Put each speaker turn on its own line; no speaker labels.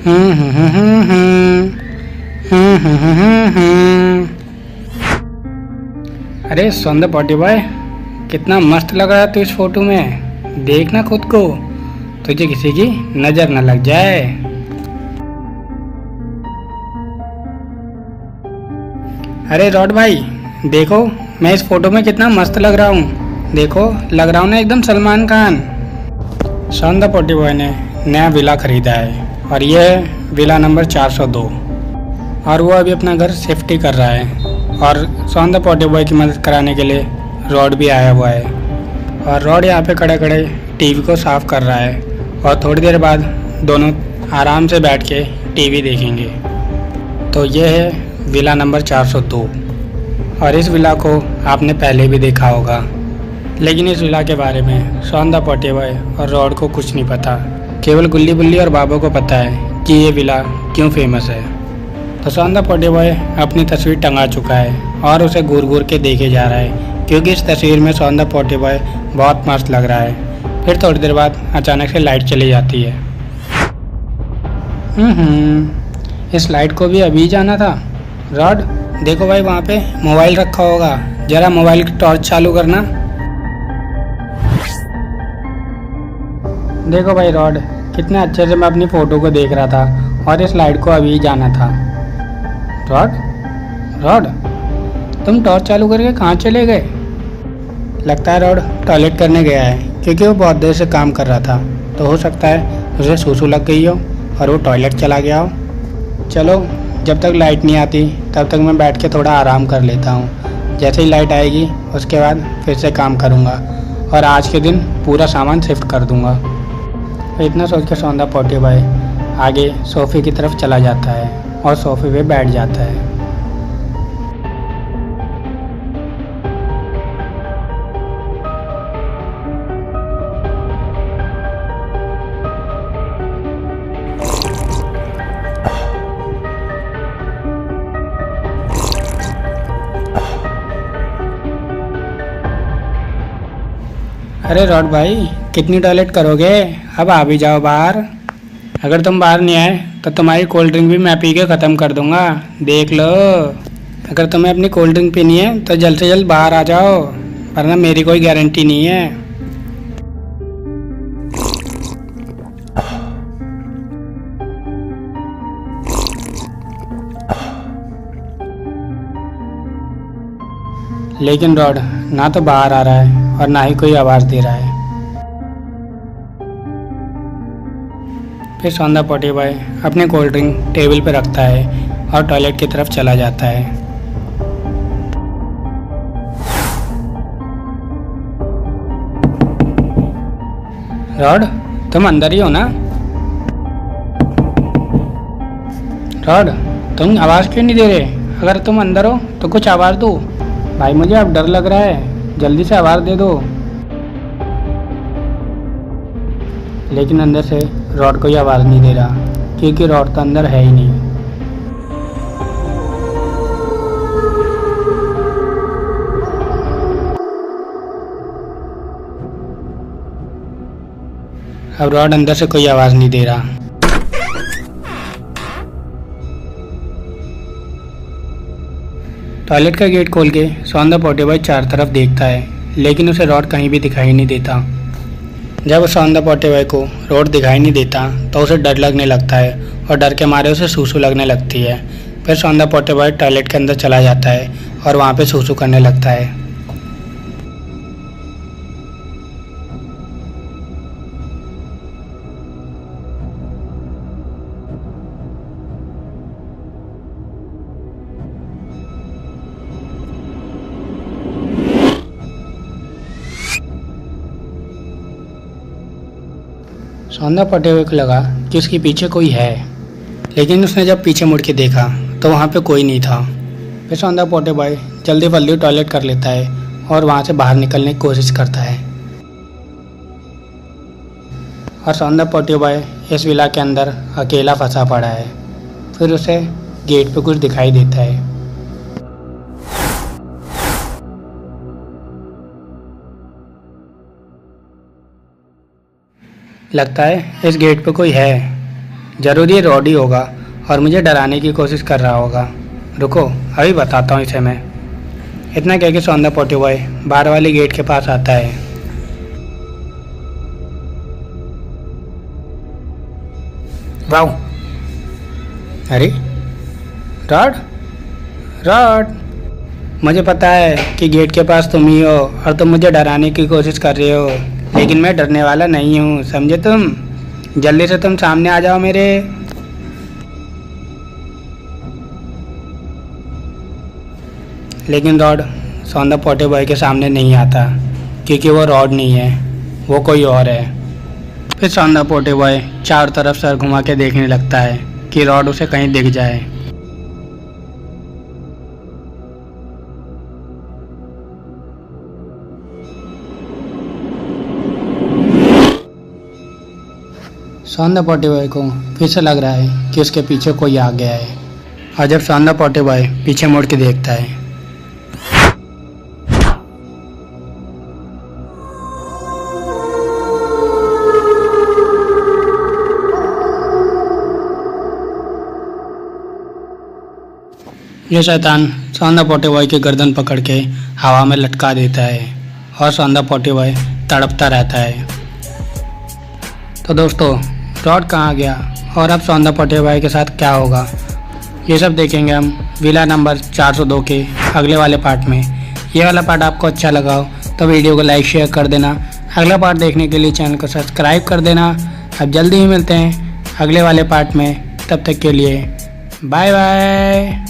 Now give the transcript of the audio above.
हम्म हम्म हम्म हम्म अरे सौंदर्य potty boy, कितना मस्त लग रहा है तू इस फोटो में। देखना खुद को, तुझे किसी की नजर न लग जाए। अरे रॉड भाई, देखो मैं इस फोटो में कितना मस्त लग रहा हूँ। देखो, लग रहा हूँ ना एकदम सलमान खान। सौंदर्य पॉटी बॉय ने नया विला खरीदा है और ये है विला नंबर 402। और वो अभी अपना घर शिफ्ट ही कर रहा है। और सौंदर्य पॉटी बॉय की मदद कराने के लिए रॉड भी आया हुआ है। और रॉड यहाँ पे खड़े खड़े टीवी को साफ कर रहा है। और थोड़ी देर बाद दोनों आराम से बैठ के टीवी देखेंगे। तो ये है विला नंबर 402। और इस विला को आपने पहले भी देखा होगा, लेकिन इस विला के बारे में सौंदर्य पॉटी बॉय और रॉड को कुछ नहीं पता। केवल गुल्ली बुल्ली और बाबू को पता है कि ये विला क्यों फेमस है। तो सौंदर्य पॉटी बॉय अपनी तस्वीर टंगा चुका है और उसे घूर घूर के देखे जा रहा है, क्योंकि इस तस्वीर में सौंदर्य पॉटी बॉय बहुत मस्त लग रहा है। फिर थोड़ी देर बाद अचानक से लाइट चली जाती है। इस लाइट को भी अभी जाना था। रॉड, देखो भाई, वहाँ पे मोबाइल रखा होगा, जरा मोबाइल की टॉर्च चालू करना। देखो भाई रॉड, कितने अच्छे से मैं अपनी फ़ोटो को देख रहा था और इस लाइट को अभी जाना था। रॉड, रॉड, तुम टॉर्च चालू करके कहाँ चले गए? लगता है रॉड टॉयलेट करने गया है, क्योंकि वो बहुत देर से काम कर रहा था। तो हो सकता है उसे सूसू लग गई हो और वो टॉयलेट चला गया हो। चलो, जब तक लाइट नहीं आती तब तक मैं बैठ के थोड़ा आराम कर लेता हूँ। जैसे ही लाइट आएगी उसके बाद फिर से काम करूँगा और आज के दिन पूरा सामान शिफ्ट कर दूँगा। तो इतना सोच के सौंदर्य पॉटी बॉय आगे सोफ़े की तरफ चला जाता है और सोफ़े पे बैठ जाता है। अरे रॉड भाई, कितनी टॉयलेट करोगे? अब आ भी जाओ बाहर। अगर तुम बाहर नहीं आए तो तुम्हारी कोल्ड ड्रिंक भी मैं पी के ख़त्म कर दूंगा, देख लो। अगर तुम्हें अपनी कोल्ड ड्रिंक पीनी है तो जल्द से जल्द बाहर आ जाओ, वरना मेरी कोई गारंटी नहीं है। लेकिन रॉड ना तो बाहर आ रहा है और ना ही कोई आवाज़ दे रहा है। फिर सौंदर्य पॉटी बॉय अपनी कोल्ड ड्रिंक टेबल पर रखता है और टॉयलेट की तरफ चला जाता है। रॉड, तुम अंदर ही हो ना? रॉड, तुम आवाज़ क्यों नहीं दे रहे? अगर तुम अंदर हो तो कुछ आवाज़ दो। भाई मुझे अब डर लग रहा है, जल्दी से आवाज़ दे दो। लेकिन अंदर से रॉड कोई आवाज़ नहीं दे रहा, क्योंकि रॉड तो अंदर है ही नहीं। अब रॉड अंदर से कोई आवाज़ नहीं दे रहा। टॉयलेट का गेट खोल के सौंदर्य पॉटी बॉय चारों तरफ देखता है, लेकिन उसे रॉड कहीं भी दिखाई नहीं देता। जब सौंदर्य पॉटी बॉय को रॉड दिखाई नहीं देता तो उसे डर लगने लगता है और डर के मारे उसे सूसू लगने लगती है। फिर सौंदर्य पॉटी बॉय टॉयलेट के अंदर चला जाता है और वहाँ पे सूसू करने लगता है। सौंदर्य पॉटी बॉय को लगा कि उसके पीछे कोई है, लेकिन उसने जब पीछे मुड़ के देखा तो वहाँ पे कोई नहीं था। फिर सौंदर्य पॉटी बॉय जल्दी जल्दी टॉयलेट कर लेता है और वहाँ से बाहर निकलने की कोशिश करता है। और सौंदर्य पॉटी बॉय इस विला के अंदर अकेला फंसा पड़ा है। फिर उसे गेट पे कुछ दिखाई देता है। लगता है इस गेट पे कोई है, ज़रूर ये रॉड ही होगा और मुझे डराने की कोशिश कर रहा होगा। रुको अभी बताता हूँ इसे मैं। इतना कह के सौंदा पोटी बॉय बाहर वाले गेट के पास आता है। वाओ, अरे रॉड रॉड, मुझे पता है कि गेट के पास तुम ही हो और तुम मुझे डराने की कोशिश कर रहे हो, लेकिन मैं डरने वाला नहीं हूँ, समझे तुम? जल्दी से तुम सामने आ जाओ मेरे। लेकिन रॉड सौंदा पोटी बॉय के सामने नहीं आता क्योंकि वो रॉड नहीं है, वो कोई और है। फिर सौंदा पोटी बॉय चारों तरफ सर घुमा के देखने लगता है कि रॉड उसे कहीं दिख जाए। सौंदा पोटी बॉय को फिर से लग रहा है कि उसके पीछे कोई आ गया है और जब सौंदा पोटी बॉय पीछे मुड़ के देखता है ये शैतान सौंदा पोटी बॉय की गर्दन पकड़ के हवा में लटका देता है और सौंदा पोटी बॉय तड़पता रहता है। तो दोस्तों, रॉड कहाँ गया और अब सौंदा पोटी बॉय के साथ क्या होगा, ये सब देखेंगे हम विला नंबर 402 के अगले वाले पार्ट में। ये वाला पार्ट आपको अच्छा लगा हो तो वीडियो को लाइक शेयर कर देना। अगला पार्ट देखने के लिए चैनल को सब्सक्राइब कर देना। अब जल्दी ही मिलते हैं अगले वाले पार्ट में, तब तक के लिए बाय बाय।